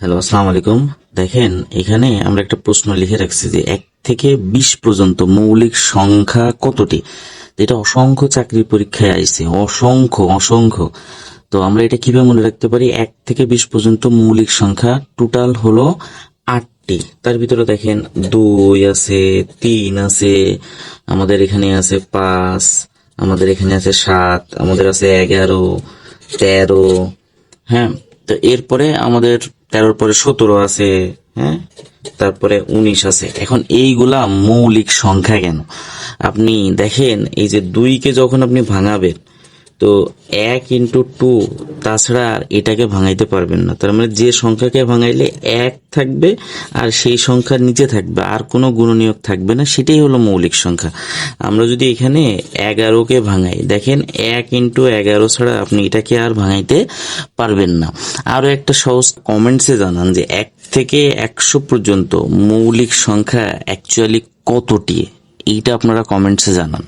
Hello, আসসালামু আলাইকুম। দেখেন, এখানে আমরা একটা প্রশ্ন লিখে রাখছি যে 1 থেকে 20 পর্যন্ত মৌলিক সংখ্যা কতটি। এটা অসংখ্য চাকরির পরীক্ষায় আইছে, অসংখ্য অসংখ্য। তো আমরা এটা কিভাবে মনে রাখতে পারি? 1 থেকে 20 পর্যন্ত মৌলিক সংখ্যা টোটাল হলো 8টি। তার ভিতরে দেখেন 2 আছে, 3 আছে, আমাদের এখানে আছে 5, আমাদের এখানে আছে 7, আমাদের আছে 11, 13। হ্যাঁ, তো এরপরে আমাদের 13-র পরে 17 আছে। হ্যাঁ, তারপরে 19 আছে। এখন এইগুলা মৌলিক সংখ্যা কেন? আপনি দেখেন, এই যে 2-কে যখন আপনি ভাঙাবেন, তো 1 × 2, তাছাড়া আর এটাকে ভাঙাইতে পারবেন না। তার মানে যে সংখ্যাকে ভাঙাইলে 1 থাকবে আর সেই সংখ্যার নিচে থাকবে, আর কোনো গুণনীয়ক থাকবে না, সেটাই হলো মৌলিক সংখ্যা। আমরা যদি এখানে 11-কে ভাঙাই, দেখেন 1 × 11 ছাড়া আপনি এটাকে আর ভাঙাইতে পারবেন না। আরো একটা সহজ কমেন্টসে জানান যে 1 থেকে 100 পর্যন্ত মৌলিক সংখ্যা অ্যাকচুয়ালি কতটি। এইটা আপনারা কমেন্টসে জানান।